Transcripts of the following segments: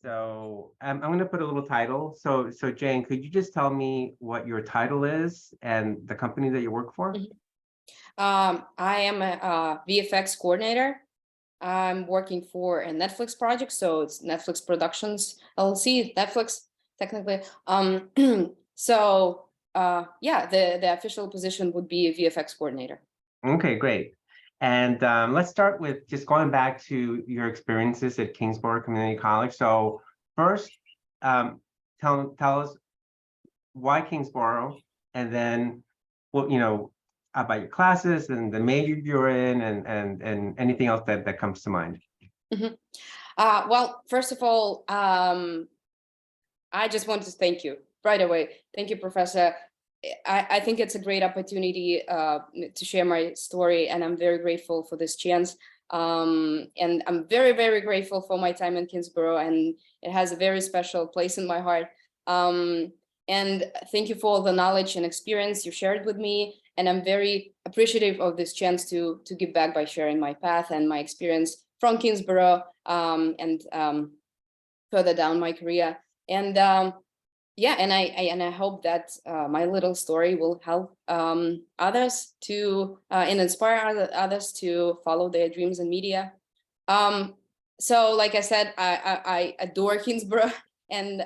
So I'm going to put a little title. So Jane, could you just tell me what your title is and the company that you work for? I am a VFX coordinator. I'm working for a Netflix project, so it's Netflix Productions LLC, Netflix technically. Yeah, the official position would be a VFX coordinator. Okay, great. And let's start with just going back to your experiences at Kingsborough Community College. So first, tell us why Kingsborough, and then what about your classes and the major you're in, and anything else that comes to mind. Mhm. Well, first of all, I just want to thank you right away. Thank you, Professor. I think it's a great opportunity to share my story, and I'm very grateful for this chance. And I'm very, very grateful for my time in Kingsborough, and it has a very special place in my heart. And thank you for all the knowledge and experience you shared with me. And I'm very appreciative of this chance to give back by sharing my path and my experience from Kingsborough and further down my career. And yeah, and I hope that my little story will help others to and inspire others to follow their dreams in media. So like I said, I adore Kingsborough, and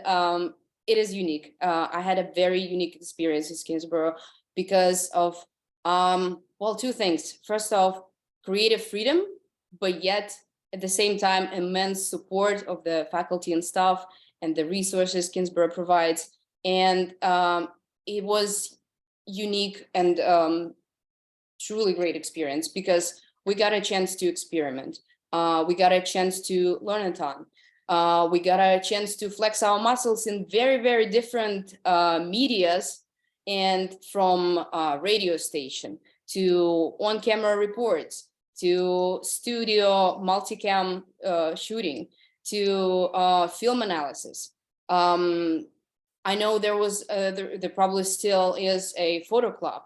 it is unique. I had a very unique experience in Kingsborough because of well, two things. First off, creative freedom, but yet at the same time immense support of the faculty and staff and the resources Kingsborough provides. And it was unique and truly great experience because we got a chance to experiment. We got a chance to learn a ton. We got a chance to flex our muscles in very, very different medias, and from radio station to on-camera reports to studio multicam shooting to film analysis. I know there was, there probably still is a photo club.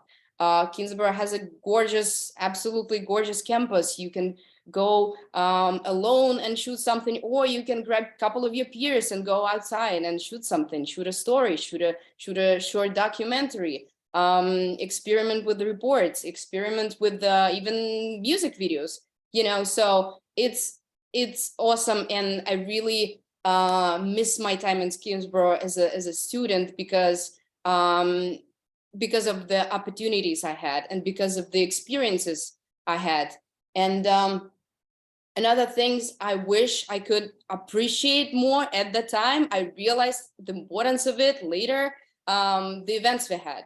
Kingsborough has a gorgeous, absolutely gorgeous campus. You can go alone and shoot something, or you can grab a couple of your peers and go outside and shoot something, shoot a story, shoot a short documentary, experiment with the reports, experiment with even music videos, so it's awesome. And I really miss my time in Kingsborough as a student because of the opportunities I had and because of the experiences I had. And another things I wish I could appreciate more at the time. I realized the importance of it later. The events we had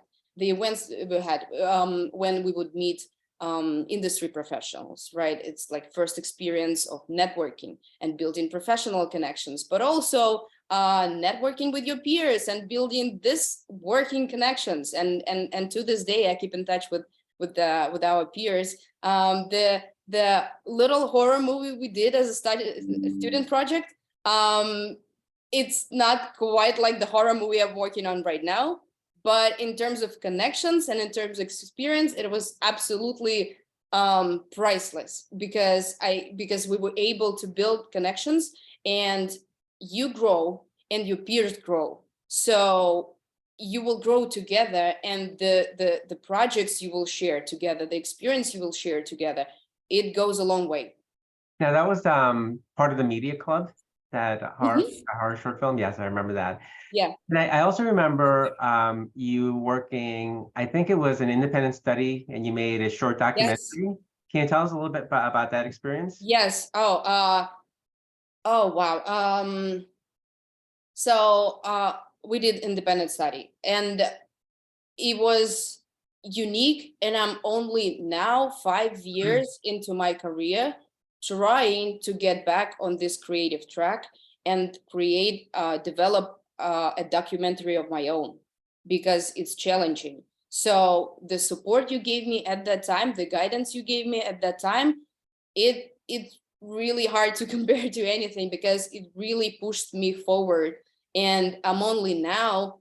when we would meet industry professionals, right? It's like first experience of networking and building professional connections, but also networking with your peers and building this working connections. And to this day, I keep in touch with our peers. The little horror movie we did as a student project, it's not quite like the horror movie I'm working on right now, but in terms of connections and in terms of experience, it was absolutely priceless because we were able to build connections, and you grow and your peers grow. So you will grow together, and the projects you will share together, the experience you will share together, it goes a long way. Now that was part of the media club, that horror short film. Yes, I remember that. Yeah. And I also remember you working, I think it was an independent study, and you made a short documentary. Yes. Can you tell us a little bit about that experience? Yes. Oh wow. So we did independent study, and it was unique. And I'm only now 5 years into my career trying to get back on this creative track and develop a documentary of my own, because it's challenging. So the support you gave me at that time, the guidance you gave me at that time, it's really hard to compare to anything, because it really pushed me forward. And I'm only now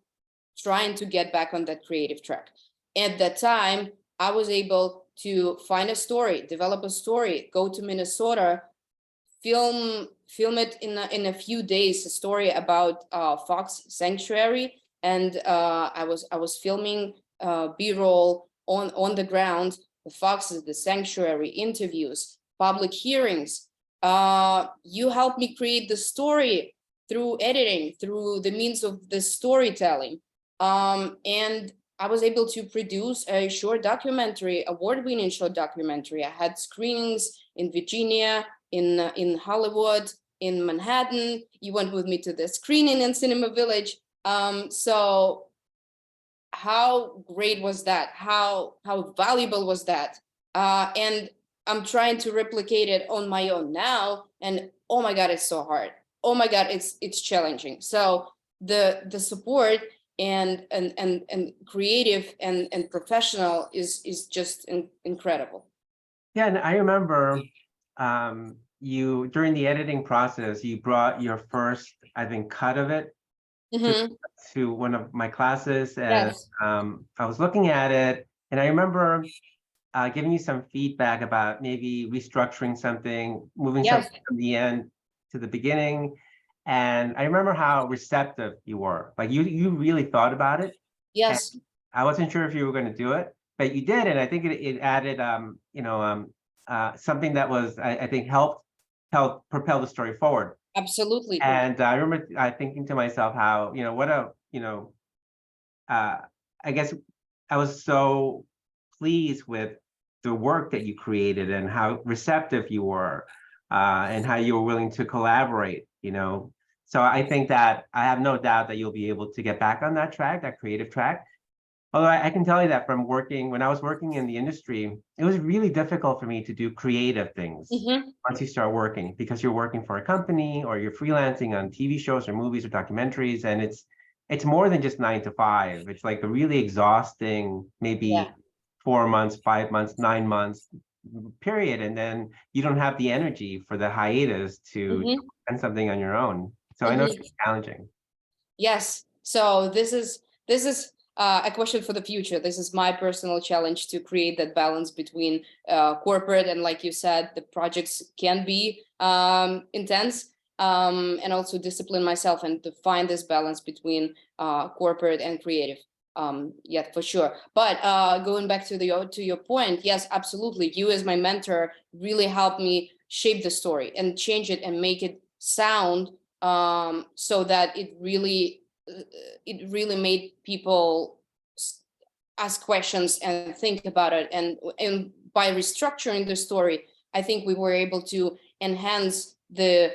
trying to get back on that creative track. At that time, I was able to find a story, develop a story, go to Minnesota, film it in a few days, a story about fox sanctuary, and I was filming B-roll on the ground, the foxes, the sanctuary, interviews, public hearings. You helped me create the story through editing, through the means of the storytelling, and I was able to produce a short documentary, award-winning short documentary. I had screenings in Virginia, in Hollywood, in Manhattan. You went with me to the screening in Cinema Village. So how great was that? How valuable was that? And I'm trying to replicate it on my own now, and oh my God, it's so hard. Oh my God, it's challenging. So the support and creative and professional is just incredible. Yeah, and I remember you during the editing process, you brought your first, I think, cut of it Mhm. to one of my classes, and Yes, I was looking at it, and I remember giving you some feedback about maybe restructuring something, moving yes, something from the end to the beginning. And I remember how receptive you were. Like you really thought about it. And yes, I wasn't sure if you were going to do it, but you did. And I think it added, something that was, I think, helped propel the story forward. absolutely. And I remember thinking to myself how, what a, uh, I guess I was so pleased with the work that you created and how receptive you were, and how you were willing to collaborate. So I think that I have no doubt that you'll be able to get back on that track, that creative track. Although I can tell you that from when I was working in the industry, it was really difficult for me to do creative things Mhm. once you start working, because you're working for a company or you're freelancing on TV shows or movies or documentaries, and it's more than just 9 to 5. It's like a really exhausting, Yeah. maybe 4 months, 5 months, 9 months period, and then you don't have the energy for the hiatus to Mhm. spend something on your own. So I know Mhm. it's challenging. Yes. So this is a question for the future. This is my personal challenge to create that balance between corporate and, like you said, the projects can be intense, and also discipline myself and to find this balance between corporate and creative. Yeah, for sure. But going back to your point, yes, absolutely. You as my mentor really helped me shape the story and change it and make it sound so that it really made people ask questions and think about it. And by restructuring the story, I think we were able to enhance the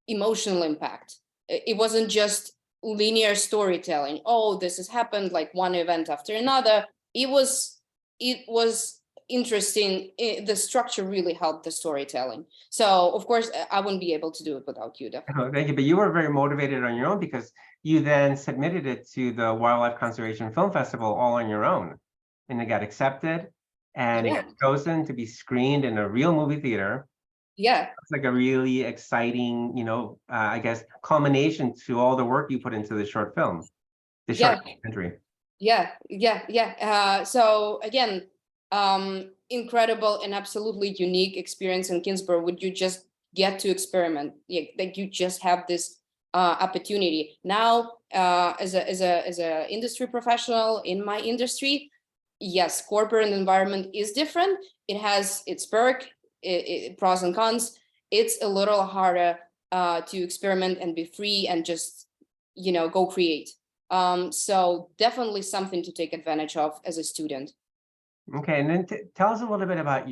emotional impact. It wasn't just linear storytelling. Oh, this has happened like one event after another. It was interesting. The structure really helped the storytelling. So of course, I wouldn't be able to do it without you, Oh, definitely. thank you. But you were very motivated on your own, because you then submitted it to the Wildlife Conservation Film Festival all on your own. And it got accepted, and it Yeah, got chosen to be screened in a real movie theater. yeah, It's like a really exciting, I guess, culmination to all the work you put into the short film, the short yeah. documentary. Yeah. So again, incredible and absolutely unique experience in Kingsborough. Would you just get to experiment? Yeah, like you just have this opportunity now as a industry professional in my industry. Yes, corporate environment is different. It has its pros and cons. It's a little harder to experiment and be free and just go create. So definitely something to take advantage of as a student. Okay, and then tell us a little bit about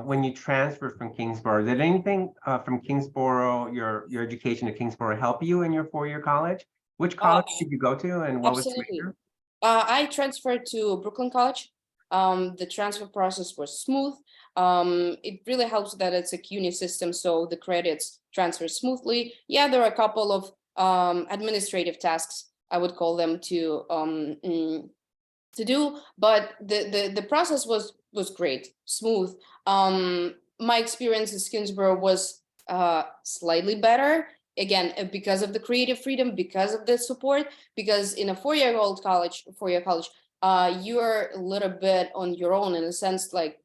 when you transferred from Kingsborough. Did anything from Kingsborough, your education at Kingsborough, help you in your 4-year college? Which Uh, college did you go to, and what was the Absolutely. major? I transferred to Brooklyn College. The transfer process was smooth. It really helps that it's a CUNY system, so the credits transfer smoothly. Yeah, there are a couple of administrative tasks, I would call them, to do, but the process was great, smooth. My experience at Skinsborough was slightly better, again, because of the creative freedom, because of the support, because in a four-year college, you're a little bit on your own, in a sense, like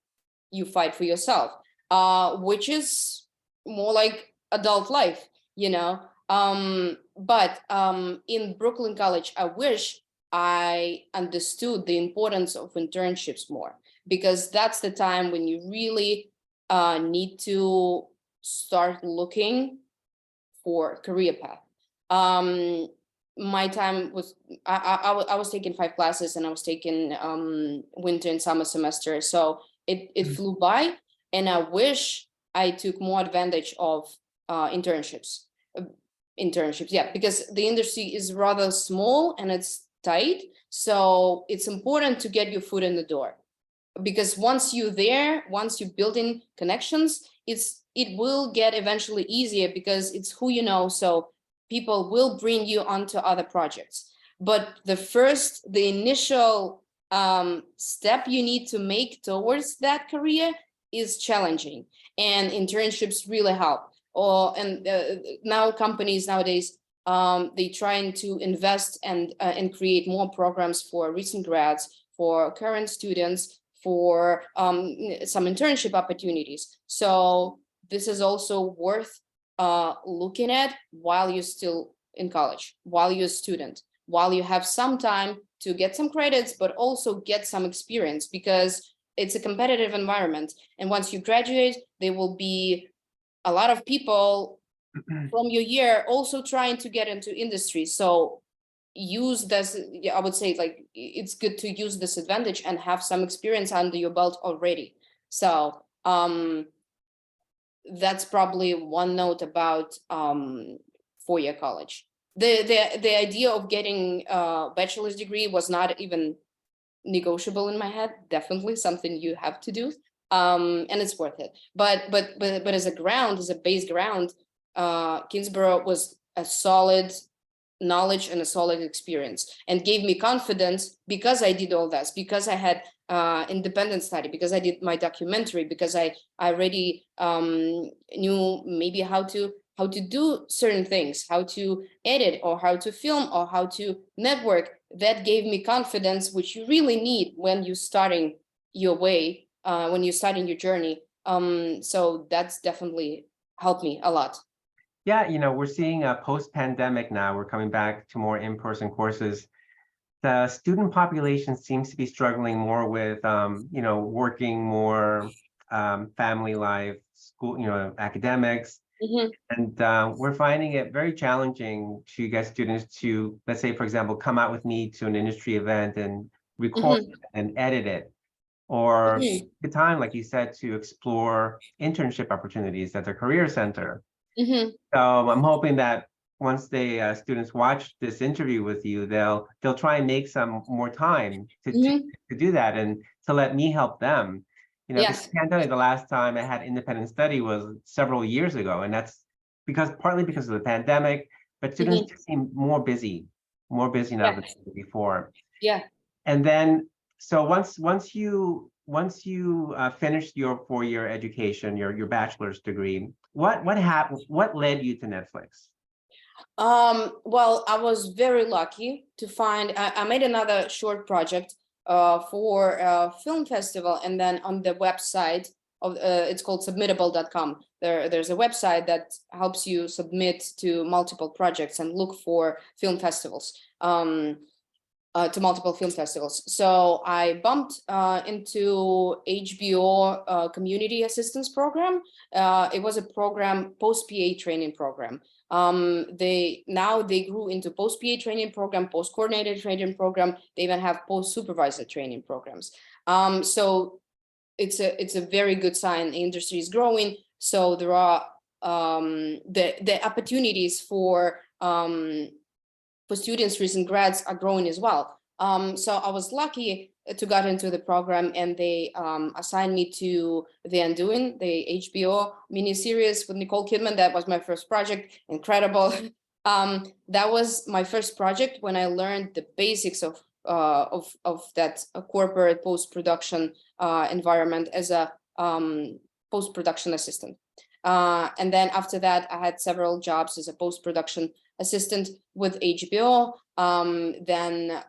you fight for yourself, which is more like adult life, you know. But in Brooklyn College, I wish I understood the importance of internships more, because that's the time when you really need to start looking for career path. My time was, I was taking 5 classes, and I was taking winter and summer semester, so it flew by, and I wish I took more advantage of internships. Yeah, because the industry is rather small and it's tight, so it's important to get your foot in the door, because once you're there, once you build in connections, it will get eventually easier, because it's who you know, so people will bring you onto other projects. But the initial step you need to make towards that career is challenging, and internships really help. And now companies nowadays, they trying to invest and create more programs for recent grads, for current students, for some internship opportunities. So this is also worth looking at while you're still in college, while you're a student, while you have some time to get some credits, but also get some experience, because it's a competitive environment. And once you graduate, there will be a lot of people from your year also trying to get into industry. So use this, I would say, like, it's good to use this advantage and have some experience under your belt already. So that's probably one note about 4-year college. The idea of getting a bachelor's degree was not even negotiable in my head. Definitely something you have to do, and it's worth it. But as a base ground, Kingsborough was a solid knowledge and a solid experience, and gave me confidence, because I did all this, because I had independent study, because I did my documentary, because I already knew maybe how to do certain things, how to edit, or how to film, or how to network. That gave me confidence, which you really need when you're starting your way, when you're starting your journey. So that's definitely helped me a lot. Yeah, we're seeing a post-pandemic now. We're coming back to more in-person courses. The student population seems to be struggling more with, working more, family life, school, academics. Mhm, And we're finding it very challenging to get students to, let's say, for example, come out with me to an industry event and record mhm, and edit it, or mhm, the time, like you said, to explore internship opportunities at the career center. mhm, So I'm hoping that once the students watch this interview with you, they'll try and make some more time mhm. to do that, and to let me help them. Because Yes. I can't tell you the last time I had independent study was several years ago, and that's partly because of the pandemic, but students Mhm. just seem more busy now Yeah. than before. Yeah. And then, so once you finished your 4-year education, your bachelor's degree, what happened? What led you to Netflix? Well, I was very lucky to find, I made another short project for a film festival, and then on the website of it's called submittable.com. There's a website that helps you submit to multiple projects and look for film festivals. To multiple film festivals. So I bumped into HBO Community Assistance Program. It was a program, post-PA training program. They grew into post-PA training program, post-coordinated training program. They even have post-supervisor training programs. So it's a very good sign. The industry is growing. So there are the opportunities for students, recent grads are growing as well. So I was lucky to get into the program, and they assigned me to The Undoing, the HBO miniseries with Nicole Kidman. That was my first project. Incredible. That was my first project when I learned the basics of that corporate post-production environment as a post-production assistant. And then after that, I had several jobs as a post-production assistant with HBO. Then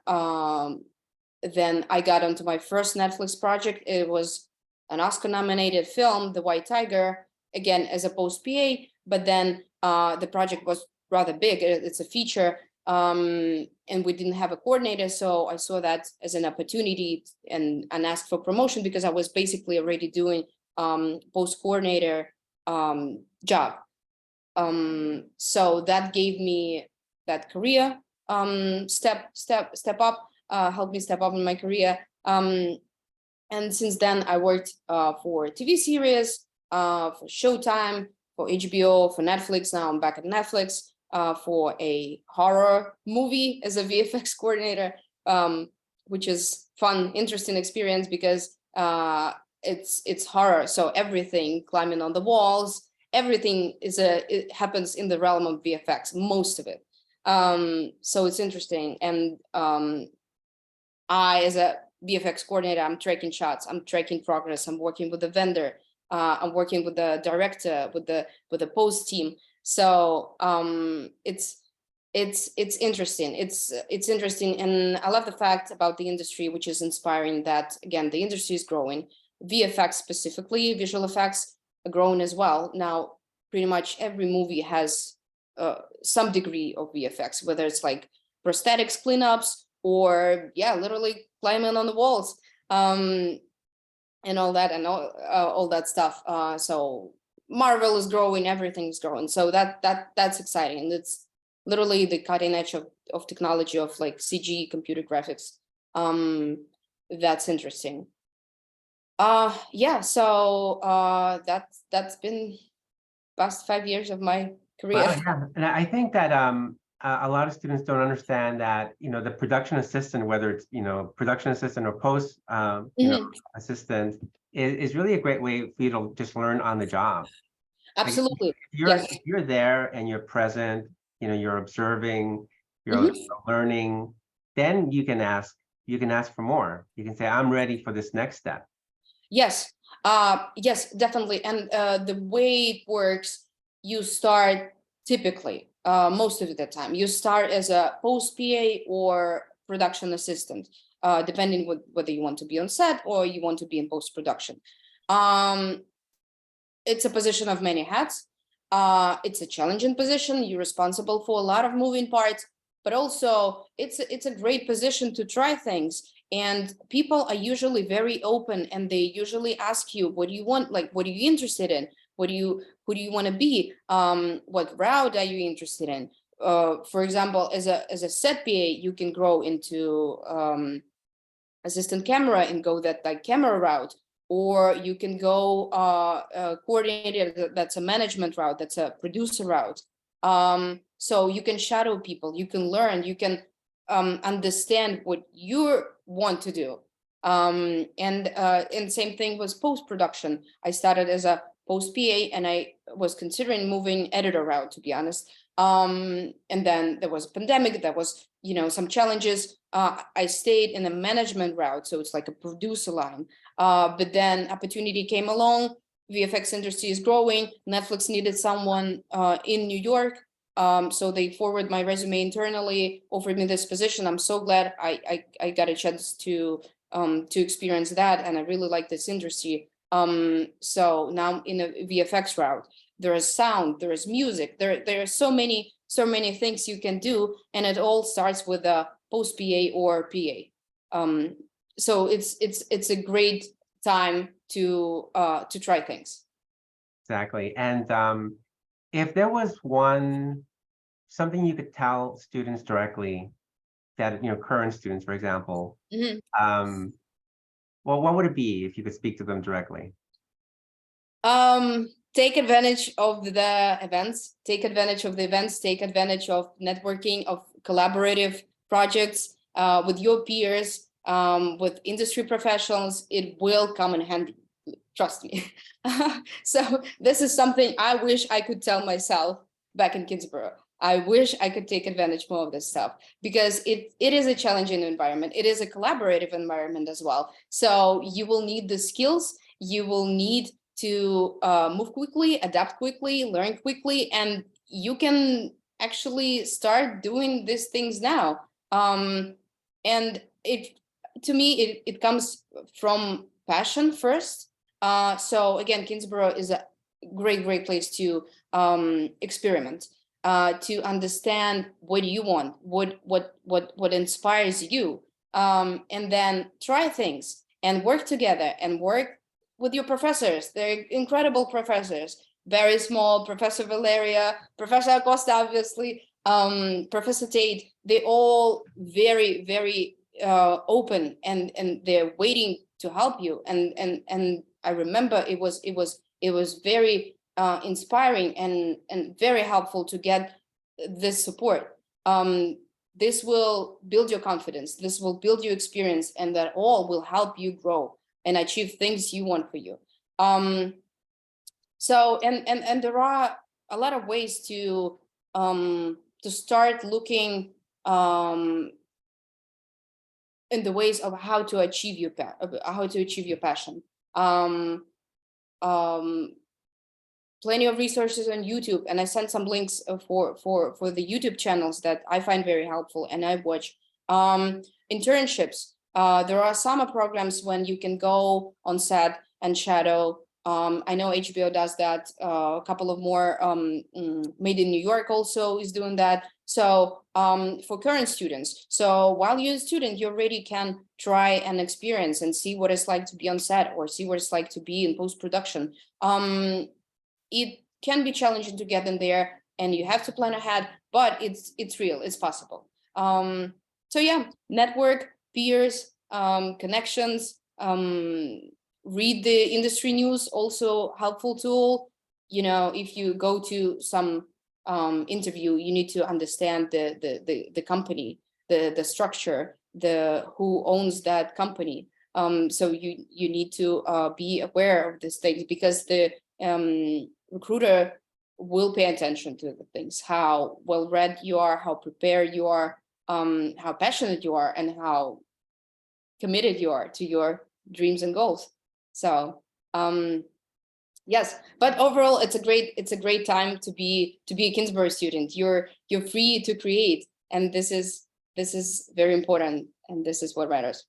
I got onto my first Netflix project. It was an Oscar-nominated film, The White Tiger. again, as a post PA, but then the project was rather big. It's a feature, and we didn't have a coordinator. So I saw that as an opportunity and asked for promotion because I was basically already doing post coordinator job. So that gave me that career step up, helped me step up in my career. And since then, I worked for TV series, for Showtime, for HBO, for Netflix. Now I'm back at Netflix for a horror movie as a VFX coordinator, which is fun, interesting experience because it's horror. So everything, climbing on the walls, everything it happens in the realm of VFX, most of it. So it's interesting. And I, as a VFX coordinator, I'm tracking shots, I'm tracking progress, I'm working with the vendor, I'm working with the director, with the post team. So it's interesting. It's interesting, and I love the fact about the industry, which is inspiring. That again, the industry is growing. VFX specifically, visual effects, are growing as well. Now, pretty much every movie has some degree of VFX, whether it's like prosthetics cleanups or literally climbing on the walls, and all that, and all that stuff. So Marvel is growing, everything's growing. So that's exciting, and it's literally the cutting edge of technology of like CG, computer graphics. That's interesting. So that's been past 5 years of my career. Wow, yeah, and I think that a lot of students don't understand that, the production assistant, whether it's, production assistant or post, assistant, is really a great way for you to just learn on the job. Absolutely. Like if you're there and you're present, you're observing, you're learning, then you can ask for more. You can say, I'm ready for this next step. Yes, yes, definitely. And the way it works, you start typically, most of the time, you start as a post PA or production assistant, depending whether you want to be on set or you want to be in post production. It's a position of many hats. It's a challenging position. You're responsible for a lot of moving parts, but also it's a great position to try things. And people are usually very open, and they usually ask you, what do you want? Like, what are you interested in? Who do you want to be? What route are you interested in? For example, as a set PA, you can grow into assistant camera and go that like camera route, or you can go coordinator, that's a management route, that's a producer route. So you can shadow people, you can learn, you can understand what you want to do. And same thing was post-production. I started as a post PA, and I was considering moving editor route, to be honest. And then there was a pandemic, there was, some challenges. I stayed in a management route, so it's like a producer line. But then opportunity came along. VFX industry is growing. Netflix needed someone in New York. So they forwarded my resume internally, offered me this position. I'm so glad I got a chance to experience that, and I really like this industry. So now in a VFX route, there is sound, there is music, there are so many things you can do, and it all starts with a post PA or PA. So it's a great time to try things. Exactly. And if there was something you could tell students directly, that current students, for example, well, what would it be if you could speak to them directly? Take advantage of the events, take advantage of networking, of collaborative projects with your peers, with industry professionals. It will come in handy, trust me. So this is something I wish I could tell myself back in Kingsborough. I wish I could take advantage more of this stuff, because it is a challenging environment. It is a collaborative environment as well. So you will need the skills, you will need to move quickly, adapt quickly, learn quickly, and you can actually start doing these things now. And to me, it comes from passion first. So again, Kingsborough is a great place to experiment, to understand what you want, what inspires you, and then try things and work together and work with your professors. They're incredible professors. Very Small, Professor Valeria, Professor Acosta, obviously, Professor Tate. They all very open, and they're waiting to help you. And I remember it was very inspiring and very helpful to get this support. This will build your confidence. This will build your experience, and that all will help you grow and achieve things you want for you. So and there are a lot of ways to start looking in the ways of how to achieve your passion. Plenty of resources on YouTube, and I sent some links for the YouTube channels that I find very helpful and I watch. Internships. There are summer programs when you can go on set and shadow. I know HBO does that. A couple of more, Made in New York also is doing that. So for current students, so while you're a student, you already can try and experience and see what it's like to be on set, or see what it's like to be in post-production. It can be challenging to get in there, and you have to plan ahead, but it's real, it's possible. So yeah, network, peers, connections, read the industry news, also helpful tool. You know, if you go to some interview, you need to understand the company, the structure, who owns that company. So you need to be aware of these things, because the recruiter will pay attention to the things, how well read you are, how prepared you are, how passionate you are, and how committed you are to your dreams and goals. So yes, but overall, it's a great time to be a Kingsbury student. You're free to create, and this is very important, and this is what matters.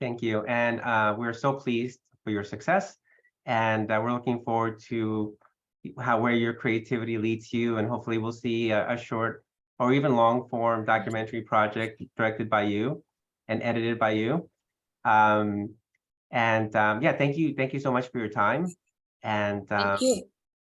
Thank you. And we're so pleased for your success, and we're looking forward to where your creativity leads you, and hopefully we'll see a short or even long form documentary project directed by you and edited by you. Yeah, thank you so much for your time. And Thank you.